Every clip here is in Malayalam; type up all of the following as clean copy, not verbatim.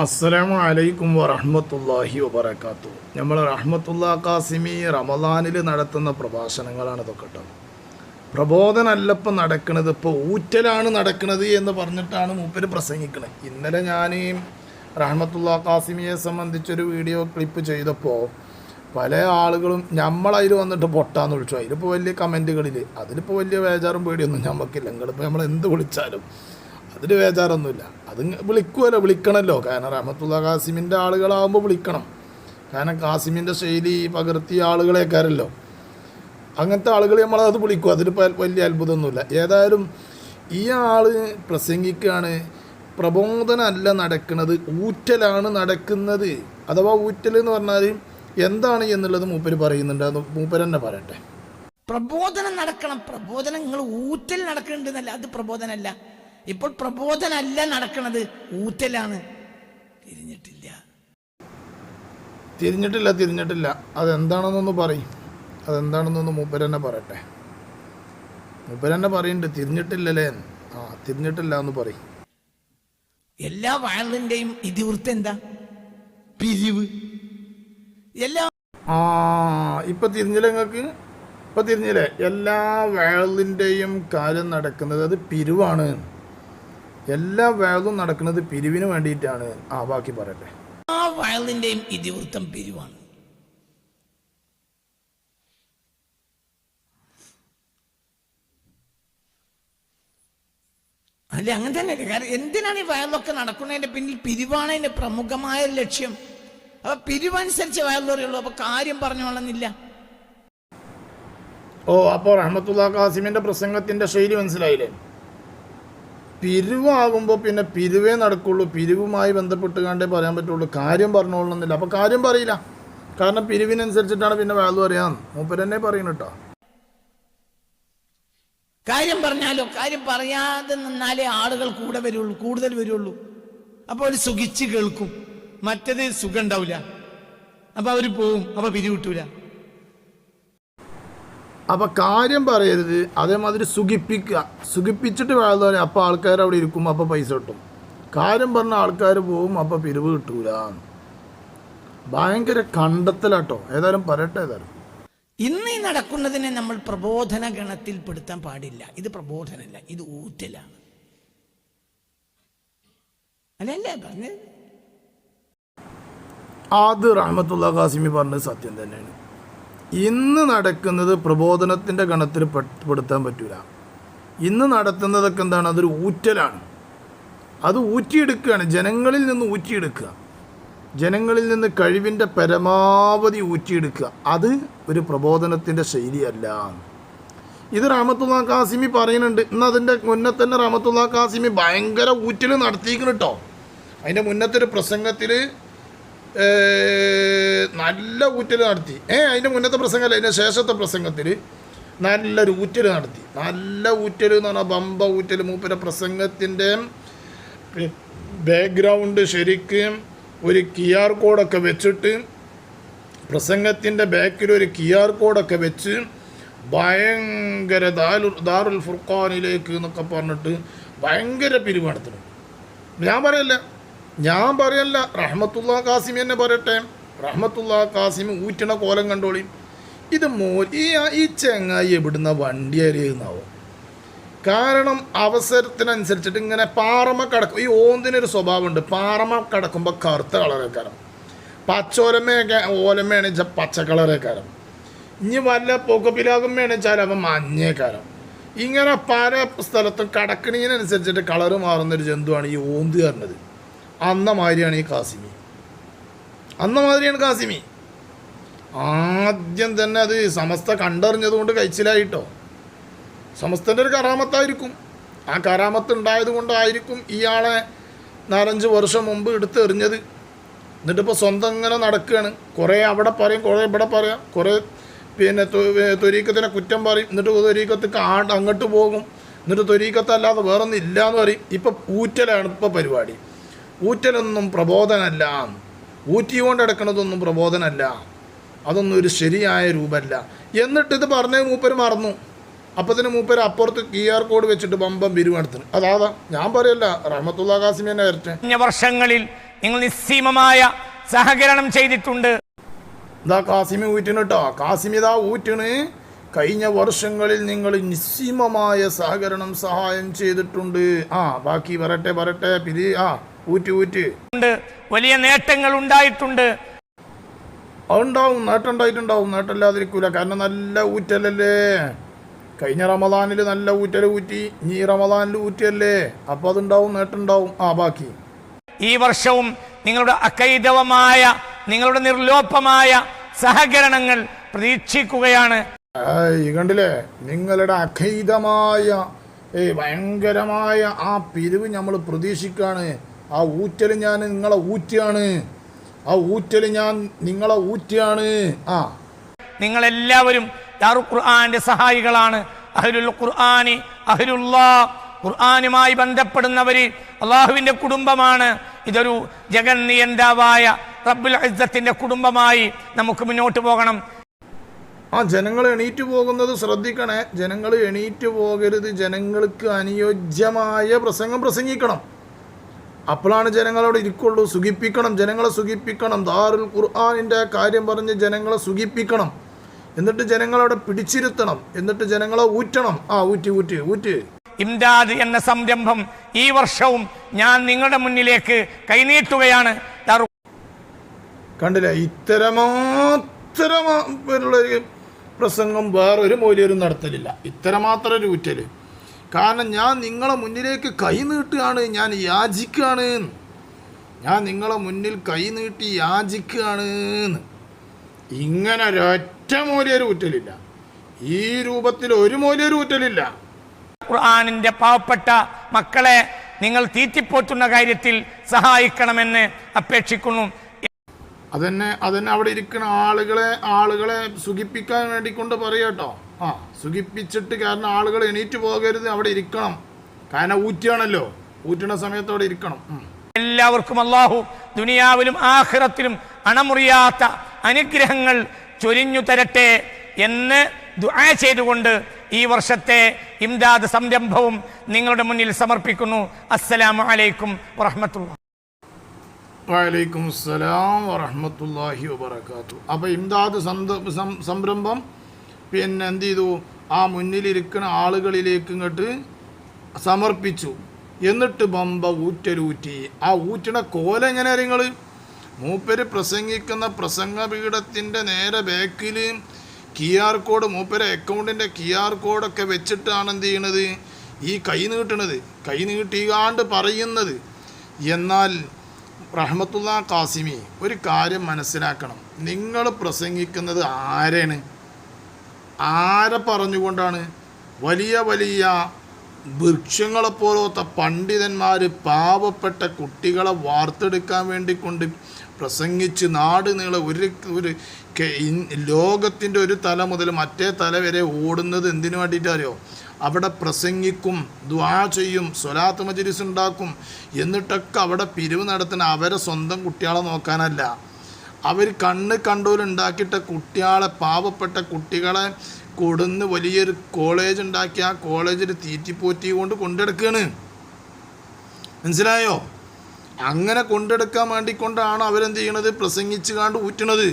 അസ്സലാമു അലൈക്കും വറഹ്മത്തുള്ളാഹി വബറകാത്തു. നമ്മൾ റഹ്മത്തുള്ള കാസിമി റമദാനിൽ നടത്തുന്ന പ്രഭാഷണങ്ങളാണ് ഇതൊക്കെ കേട്ടോ. പ്രബോധനമല്ല ഇപ്പം നടക്കുന്നത്, ഇപ്പോൾ ഊറ്റലാണ് നടക്കുന്നത് എന്ന് പറഞ്ഞിട്ടാണ് മൂപ്പര് പ്രസംഗിക്കുന്നത്. ഇന്നലെ ഞാൻ റഹ്മത്തുള്ള കാസിമിയെ സംബന്ധിച്ചൊരു വീഡിയോ ക്ലിപ്പ് ചെയ്തപ്പോൾ പല ആളുകളും നമ്മളതിൽ വന്നിട്ട് പൊട്ടാന്ന് വിളിച്ചു. അതിലിപ്പോൾ വലിയ കമൻറ്റുകളിൽ അതിലിപ്പോൾ വലിയ ബേജാറും പേടിയൊന്നും നമുക്കില്ല. നിങ്ങളിപ്പോൾ നമ്മൾ എന്ത് വിളിച്ചാലും അതിൽ ബേജാറൊന്നുമില്ല. അത് വിളിക്കുമല്ലോ, വിളിക്കണമല്ലോ. കാരണം റഹ്മത്തുള്ള കാസിമിൻ്റെ ആളുകളാകുമ്പോൾ വിളിക്കണം. കാരണം കാസിമിൻ്റെ ശൈലി പകർത്തിയ ആളുകളേക്കാരല്ലോ, അങ്ങനത്തെ ആളുകൾ നമ്മളത് വിളിക്കും. അതിലിപ്പോൾ വലിയ അത്ഭുതമൊന്നുമില്ല. ഏതായാലും ഈ ആൾ പ്രസംഗിക്കുകയാണ്, പ്രബോധനമല്ല നടക്കുന്നത്, ഊറ്റലാണ് നടക്കുന്നത്. അഥവാ ഊറ്റൽ എന്ന് പറഞ്ഞാൽ എന്താണ് എന്നുള്ളത് മൂപ്പര് പറയുന്നുണ്ട്. അത് മൂപ്പര് തന്നെ പറയട്ടെ. പ്രബോധനം നടക്കണം. പ്രബോധനം നിങ്ങൾ ഊറ്റൽ നടക്കുന്നുണ്ടെന്നല്ല, അത് പ്രബോധനമല്ല. ഇപ്പോൾ പ്രബോധനമല്ല നടക്കുന്നത്, ഊറ്റലാണ്. തിരിഞ്ഞിട്ടില്ല. അതെന്താണെന്നൊന്ന് പറയും. അതെന്താണെന്നൊന്ന് മൂപ്പര് തന്നെ പറയട്ടെ. മൂപ്പര് തന്നെ പറയുന്നുണ്ട് തിരിഞ്ഞിട്ടില്ലല്ലേ. തിരിഞ്ഞിട്ടില്ല എന്ന് പറയും. എല്ലാ വയലിന്റെയും ഇതിവൃത്തം എന്താ? പിരിവ്. ഇപ്പൊ തിരിഞ്ഞില്ല നിങ്ങൾക്ക്? ഇപ്പൊ തിരിഞ്ഞില്ലേ? എല്ലാ വയലിൻ്റെയും കാര്യം നടക്കുന്നത് അത് പിരിവാണ്. എല്ലാ വയലും നടക്കുന്നത് പിരിവിന് വേണ്ടിയിട്ടാണ്. ബാക്കി പറയട്ടെ. ആ വയലിന്റെയും ഇതിവൃത്തം പിരിവാണ്. അല്ലെ? അങ്ങനെ തന്നെ. കാരണം എന്തിനാണ് ഈ വയലൊക്കെ നടക്കുന്നതിന്റെ പിന്നിൽ? പിരിവാണ് അതിന്റെ പ്രമുഖമായ ലക്ഷ്യം. അപ്പൊ പിരിവനുസരിച്ച് വയലുള്ളൂ. അപ്പൊ കാര്യം പറഞ്ഞോളന്നില്ല. അപ്പോൾ റഹ്മത്തുള്ള കാസിമിന്റെ പ്രസംഗത്തിന്റെ ശൈലി മനസ്സിലായില്ലേ? പിരിവാകുമ്പോൾ പിന്നെ പിരിവേ നടക്കുള്ളൂ. പിരിവുമായി ബന്ധപ്പെട്ട് കണ്ടേ പറയാൻ പറ്റുള്ളൂ. കാര്യം പറഞ്ഞോളണമെന്നില്ല. അപ്പോൾ കാര്യം പറയില്ല. കാരണം പിരിവിനനുസരിച്ചിട്ടാണ് പിന്നെ വാല്യൂ അറിയാം. മൂപ്പര് തന്നെ പറയുന്നു കേട്ടോ. കാര്യം പറഞ്ഞാലോ, കാര്യം പറയാതെ നിന്നാലേ ആളുകൾ കൂടുതൽ വരുള്ളൂ. അപ്പോൾ അവർ സുഖിച്ച് കേൾക്കും. മറ്റത് സുഖം ഉണ്ടാവില്ല. അപ്പൊ അവർ പോവും. അപ്പൊ പിരിവിട്ടൂല. അപ്പം കാര്യം പറയരുത്. അതേമാതിരി സുഖിപ്പിച്ചിട്ട് വേണം പറയാം. അപ്പോൾ ആൾക്കാർ അവിടെ ഇരിക്കും, അപ്പോൾ പൈസ കിട്ടും. കാര്യം പറഞ്ഞ ആൾക്കാർ പോവും, അപ്പോൾ പിരിവ് കിട്ടൂല. ഭയങ്കര കണ്ടെത്തലാട്ടോ. ഏതായാലും പറയട്ടെ. ഇന്ന് ഈ നടക്കുന്നതിനെ നമ്മൾ പ്രബോധന ഗണത്തിൽ പെടുത്താൻ പാടില്ല. ഇത് പ്രബോധനല്ല, ഇത് ഊറ്റലാണ്. അല്ലല്ലേ പറഞ്ഞത്? അത് റഹ്മത്തുള്ള കാസിമി പറഞ്ഞത് സത്യം തന്നെയാണ്. ഇന്ന് നടക്കുന്നത് പ്രബോധനത്തിൻ്റെ ഗണത്തിൽ പെടുത്താൻ പറ്റൂല. ഇന്ന് നടത്തുന്നതൊക്കെ എന്താണ്? അതൊരു ഊറ്റലാണ്. അത് ഊറ്റിയെടുക്കുകയാണ്. ജനങ്ങളിൽ നിന്ന് ഊറ്റിയെടുക്കുക. ജനങ്ങളിൽ നിന്ന് കഴിവിൻ്റെ പരമാവധി ഊറ്റിയെടുക്കുക. അത് ഒരു പ്രബോധനത്തിൻ്റെ ശൈലിയല്ല. ഇത് റഹ്മത്തുള്ള കാസിമി പറയുന്നുണ്ട്. ഇന്ന് അതിൻ്റെ മുന്നേ തന്നെ റഹ്മത്തുള്ള കാസിമി ഭയങ്കര ഊറ്റൽ നടത്തിയിരിക്കുന്നു കേട്ടോ. അതിൻ്റെ മുന്നത്തെ ഒരു പ്രസംഗത്തിൽ നല്ല ഊറ്റൽ നടത്തി. അതിൻ്റെ മുന്നത്തെ പ്രസംഗമല്ല, അതിൻ്റെ ശേഷത്തെ പ്രസംഗത്തിൽ നല്ലൊരു ഊറ്റൽ നടത്തി. നല്ല ഊറ്റൽ എന്ന് പറഞ്ഞാൽ ബമ്പ ഊറ്റൽ. മൂപ്പര പ്രസംഗത്തിൻ്റെ ബാക്ക്ഗ്രൗണ്ട് ശരിക്കും ഒരു QR കോഡൊക്കെ വെച്ചിട്ട്, പ്രസംഗത്തിൻ്റെ ബാക്കിൽ ഒരു QR കോഡൊക്കെ വെച്ച് ഭയങ്കര ദാറുൽ ഫുർഖാനിലേക്ക് എന്നൊക്കെ പറഞ്ഞിട്ട് ഭയങ്കര പിരിവ് നടത്തുന്നു. ഞാൻ പറയല്ല, റഹ്മത്തുള്ള കാസിമി തന്നെ പറയട്ടെ. റഹ്മത്തുള്ള കാസിമി ഊറ്റണ കോലം കണ്ടോളി. ഇത് ഈ ചെങ്ങായി എവിടുന്ന വണ്ടി അറിയുന്നാവും. കാരണം അവസരത്തിനനുസരിച്ചിട്ട് ഇങ്ങനെ പാറമ കിടക്കും. ഈ ഓന്തിനൊരു സ്വഭാവമുണ്ട്. പാറമ കിടക്കുമ്പോൾ കറുത്ത കളറേക്കാരം, ഓലമേണിച്ച പച്ച കളറേക്കാരം, ഇനി വല്ല പുകപ്പിലാകും മേണിച്ചാൽ അവൻ മഞ്ഞേക്കാരം. ഇങ്ങനെ പല സ്ഥലത്തും കിടക്കണതിനനുസരിച്ചിട്ട് കളറ് മാറുന്നൊരു ജന്തുവാണ് ഈ ഓന്ത് പറഞ്ഞത്. അന്നമാതിരിയാണ് കാസിമി. ആദ്യം തന്നെ അത് സമസ്ത കണ്ടറിഞ്ഞതുകൊണ്ട് കഴിച്ചിലായിട്ടോ. സമസ്തൻ്റെ ഒരു കറാമത്തായിരിക്കും. ആ കറാമത്ത് ഉണ്ടായത് കൊണ്ടായിരിക്കും ഇയാളെ 4-5 വർഷം മുമ്പ് എടുത്തെറിഞ്ഞത്. എന്നിട്ടിപ്പോൾ സ്വന്തം ഇങ്ങനെ നടക്കുകയാണ്. കുറേ അവിടെ പറയും, കുറേ ഇവിടെ പറയാം, കുറേ പിന്നെ ത്വരീക്കത്തിനെ കുറ്റം പറയും. എന്നിട്ട് ത്വരീക്കത്ത് അങ്ങോട്ട് പോകും. എന്നിട്ട് ത്വരീക്കത്തല്ലാതെ വേറൊന്നും ഇല്ല എന്ന് പറയും. ഇപ്പം ഊറ്റലാണ് ഇപ്പോൾ പരിപാടി. ഊറ്റലൊന്നും പ്രബോധനമല്ല. ഊറ്റിക്കൊണ്ട് കിടക്കുന്നതൊന്നും പ്രബോധനമല്ല. അതൊന്നും ഒരു ശരിയായ രൂപമല്ല. എന്നിട്ടിത് പറഞ്ഞത് മൂപ്പര് മറന്നു. അപ്പത്തിന് മൂപ്പര് അപ്പുറത്ത് QR കോഡ് വെച്ചിട്ട് ബമ്പം പിരിവെടുത്തിന്. അതാ ഞാൻ പറയല്ല, റഹ്മത്തുള്ള കാസിമി തന്നെ വരട്ടെ. വർഷങ്ങളിൽ നിങ്ങൾ നിസ്സീമമായ സഹകരണം ചെയ്തിട്ടുണ്ട്. ഇതാ കാസിമി ഊറ്റണ് കേട്ടോ, കാസിമി ഇതാ ഊറ്റണ്. കഴിഞ്ഞ വർഷങ്ങളിൽ നിങ്ങൾ നിസ്സീമമായ സഹായം ചെയ്തിട്ടുണ്ട്. ബാക്കി പറട്ടെ ഊറ്റ് വലിയ നേട്ടങ്ങൾ ഉണ്ടായിട്ടുണ്ട്. അതുണ്ടാവും, നേട്ടം ഉണ്ടായിട്ടുണ്ടാവും, നേട്ടമില്ലാതിരിക്കൂല. കാരണം നല്ല ഊറ്റലല്ലേ. കഴിഞ്ഞ റമദാനിൽ നല്ല ഊറ്റൽ ഊറ്റി, ഈ റമദാനിൽ ഊറ്റിയല്ലേ, അപ്പോൾ അതുണ്ടാവും, നേട്ടം ഉണ്ടാവും. ബാക്കി ഈ വർഷവും നിങ്ങളുടെ അകൈതവമായ, നിങ്ങളുടെ നിർലോഭമായ സഹകരണങ്ങൾ പ്രതീക്ഷിക്കുകയാണ്. കണ്ടില്ലേ, നിങ്ങളുടെ അഖൈതമായ ഭയങ്കരമായ ആ പിരിവ് നമ്മൾ പ്രതീക്ഷിക്കാണ്. ആ ഊറ്റൽ ഞാൻ നിങ്ങളെ ഊറ്റിയാണ്, ആ ഊറ്റൽ ഞാൻ നിങ്ങളെ ഊറ്റിയാണ്. നിങ്ങളെല്ലാവരും ദാറുൽ ഖുർആന്റെ സഹായികളാണ്. അഹ്ലുൽ ഖുർആനി അഹ്ലുല്ലാഹ്, ഖുർആനുമായി ബന്ധപ്പെടുന്നവര് അള്ളാഹുവിന്റെ കുടുംബമാണ്. ഇതൊരു ജഗന്നിയന്താവായ റബ്ബുൽ ഇസ്സത്തിന്റെ കുടുംബമായി നമുക്ക് മുന്നോട്ട് പോകണം. ജനങ്ങൾ എണീറ്റ് പോകുന്നത് ശ്രദ്ധിക്കണേ. ജനങ്ങൾ എണീറ്റ് പോകരുത്. ജനങ്ങൾക്ക് അനുയോജ്യമായ പ്രസംഗം പ്രസംഗിക്കണം. അപ്പോഴാണ് ജനങ്ങളവിടെ ഇരിക്കുള്ളൂ. സുഖിപ്പിക്കണം, ജനങ്ങളെ സുഖിപ്പിക്കണം. ദാറുൽ ഖുർആനിൻ്റെ കാര്യം പറഞ്ഞ് ജനങ്ങളെ സുഖിപ്പിക്കണം. എന്നിട്ട് ജനങ്ങളവിടെ പിടിച്ചിരുത്തണം. എന്നിട്ട് ജനങ്ങളെ ഊറ്റണം. ഊറ്റ്. ഇംദാദ് എന്ന സംരംഭം ഈ വർഷവും ഞാൻ നിങ്ങളുടെ മുന്നിലേക്ക് കൈനീട്ടുകയാണ്. കണ്ടില്ലേ, ഇത്തരമാത്രമുള്ളൊരു പ്രസംഗം വേറൊരു മൗലിയരും നടത്തലില്ല. ഇത്തരമാത്രം ഒരു ഊറ്റല്. കാരണം ഞാൻ നിങ്ങളെ മുന്നിലേക്ക് കൈ നീട്ടുകയാണ്, ഞാൻ യാചിക്കുകയാണ്. ഞാൻ നിങ്ങളെ മുന്നിൽ കൈ നീട്ടി യാചിക്കുകയാണ്. ഇങ്ങനെ ഒരൊറ്റ മൗലിയരും ഊറ്റലില്ല. ഈ രൂപത്തിൽ ഒരു മൗലിയരും ഊറ്റലില്ല. ഖുർആനിന്റെ പാവപ്പെട്ട മക്കളെ നിങ്ങൾ തീറ്റിപ്പോറ്റുന്ന കാര്യത്തിൽ സഹായിക്കണമെന്ന് അപേക്ഷിക്കുന്നു. അതന്നെ അവിടെ ഇരിക്കുന്ന ആളുകളെ സുഖിപ്പിക്കാൻ വേണ്ടിക്കൊണ്ട് പറയാട്ടോ. സുഖിപ്പിച്ചിട്ട്, കാരണം ആളുകൾ എണീറ്റ് പോകരുത്, അവിടെ ഇരിക്കണം. കാരണം ഊറ്റിയാണല്ലോ, ഊറ്റുന്ന സമയത്ത് അവിടെ ഇരിക്കണം. എല്ലാവർക്കും അല്ലാഹു ദുനിയാവിലും ആഖിറത്തിലും അണമുറിയാത്ത അനുഗ്രഹങ്ങൾ ചൊരിഞ്ഞു തരട്ടെ എന്ന് ദുആ ചെയ്തുകൊണ്ട് ഈ വർഷത്തെ ഇംദാദ് സംരംഭവും നിങ്ങളുടെ മുന്നിൽ സമർപ്പിക്കുന്നു. അസ്സലാമു അലൈക്കും വറഹ്മത്തുള്ളാഹി. വഅലൈക്കും അസ്സലാം വറഹ്മത്തുള്ളാഹി വബറകാതുഹു. അപ്പോൾ ഇംദാദ് സംരംഭം പിന്നെ എന്ത് ചെയ്തു, ആ മുന്നിലിരിക്കുന്ന ആളുകളിലേക്ക് ഇങ്ങോട്ട് സമർപ്പിച്ചു. എന്നിട്ട് ബമ്പ ഊറ്റലൂറ്റി. ആ ഊറ്റണ കോല എങ്ങനെ നിങ്ങൾ, മൂപ്പര് പ്രസംഗിക്കുന്ന പ്രസംഗപീഠത്തിൻ്റെ നേരെ ബാക്കിൽ QR കോഡ്, മൂപ്പര് അക്കൗണ്ടിൻ്റെ QR കോഡൊക്കെ വെച്ചിട്ടാണ് എന്ത് ചെയ്യണത്, ഈ കൈ നീട്ടണത്, കൈ നീട്ടിയാണ്ട് പറയുന്നത്. എന്നാൽ റഹ്മത്തുള്ളാഹി ഖാസിമി ഒരു കാര്യം മനസ്സിലാക്കണം. നിങ്ങൾ പ്രസംഗിക്കുന്നത് ആരെ പറഞ്ഞുകൊണ്ടാണ്? വലിയ വലിയ വൃക്ഷങ്ങളെപ്പോലത്തെ പണ്ഡിതന്മാർ പാവപ്പെട്ട കുട്ടികളെ വാർത്തെടുക്കാൻ വേണ്ടിക്കൊണ്ട് പ്രസംഗിച്ച് നാട് നീളെ ഒരു ലോകത്തിൻ്റെ ഒരു തല മുതൽ മറ്റേ തല വരെ ഓടുന്നത് എന്തിനു വേണ്ടിയിട്ടറിയോ? അവിടെ പ്രസംഗിക്കും, ദുആ ചെയ്യും, സ്വലാത്ത് മജ്ലിസ് ഉണ്ടാക്കും. എന്നിട്ടൊക്കെ അവിടെ പിരിവ് നടത്തുന്ന അവരെ സ്വന്തം കുട്ടികളെ നോക്കാനല്ല. അവർ കണ്ടോലുണ്ടാക്കിയിട്ട കുട്ടികളെ, പാവപ്പെട്ട കുട്ടികളെ കൊടുന്ന് വലിയൊരു കോളേജ് ഉണ്ടാക്കി ആ കോളേജിൽ തീറ്റിപ്പോറ്റി കൊണ്ടെടുക്കുകയാണ്. മനസ്സിലായോ? അങ്ങനെ കൊണ്ടെടുക്കാൻ വേണ്ടിക്കൊണ്ടാണ് അവരെന്ത് ചെയ്യണത്, പ്രസംഗിച്ച് കാണ്ട് ഊറ്റണത്.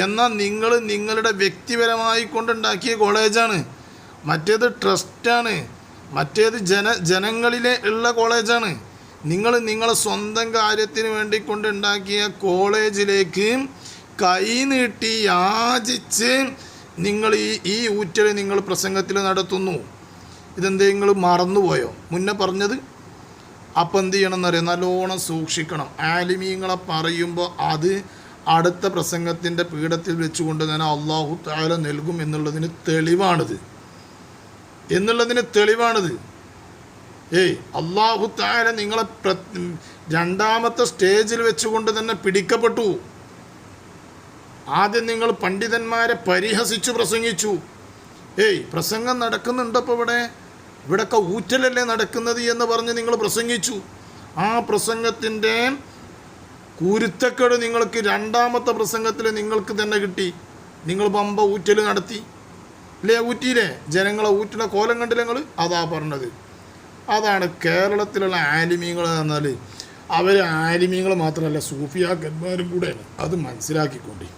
എന്നാൽ നിങ്ങൾ നിങ്ങളുടെ വ്യക്തിപരമായി കൊണ്ടുണ്ടാക്കിയ കോളേജാണ്, മറ്റേത് ട്രസ്റ്റാണ്, മറ്റേത് ജനങ്ങളിലെ ഉള്ള കോളേജാണ്. നിങ്ങളെ സ്വന്തം കാര്യത്തിന് വേണ്ടി കൊണ്ടുണ്ടാക്കിയ കോളേജിലേക്ക് കൈ നീട്ടി യാചിച്ച് നിങ്ങൾ ഈ ഊറ്റൽ നിങ്ങൾ പ്രസംഗത്തിൽ നടത്തുന്നു. ഇതെന്തെങ്കിലും മറന്നുപോയോ മുന്നേ പറഞ്ഞത്? അപ്പം എന്ത് ചെയ്യണം എന്നറിയാം, നല്ലോണം സൂക്ഷിക്കണം. ആലിമീങ്ങളെ പറയുമ്പോൾ അത് അടുത്ത പ്രസംഗത്തിൻ്റെ പീഠത്തിൽ വെച്ചുകൊണ്ട് തന്നെ അല്ലാഹു തആല നൽകും എന്നുള്ളതിന് തെളിവാണിത്. അല്ലാഹു തആല നിങ്ങളെ രണ്ടാമത്തെ സ്റ്റേജിൽ വെച്ചുകൊണ്ട് തന്നെ പിടിക്കപ്പെട്ടു. ആദ്യം നിങ്ങൾ പണ്ഡിതന്മാരെ പരിഹസിച്ചു പ്രസംഗിച്ചു. പ്രസംഗം നടക്കുന്നുണ്ടപ്പോൾ ഇവിടെയൊക്കെ ഊറ്റലല്ലേ നടക്കുന്നത് എന്ന് പറഞ്ഞ് നിങ്ങൾ പ്രസംഗിച്ചു. ആ പ്രസംഗത്തിൻ്റെ കുരുത്തക്കേട് നിങ്ങൾക്ക് രണ്ടാമത്തെ പ്രസംഗത്തിൽ നിങ്ങൾക്ക് തന്നെ കിട്ടി. നിങ്ങൾ പമ്പ ഊറ്റൽ നടത്തി അല്ലേ? ഊറ്റിയില്ലേ? ജനങ്ങളെ ഊറ്റുന്ന കോലം കണ്ടില്ല നിങ്ങൾ? അതാ പറഞ്ഞത്. അതാണ് കേരളത്തിലുള്ള ആലിമീങ്ങൾ എന്നാൽ അവർ ആലിമീങ്ങൾ മാത്രമല്ല സൂഫിയാക്കന്മാരും കൂടെയാണ്. അത് മനസ്സിലാക്കിക്കൊണ്ടേ.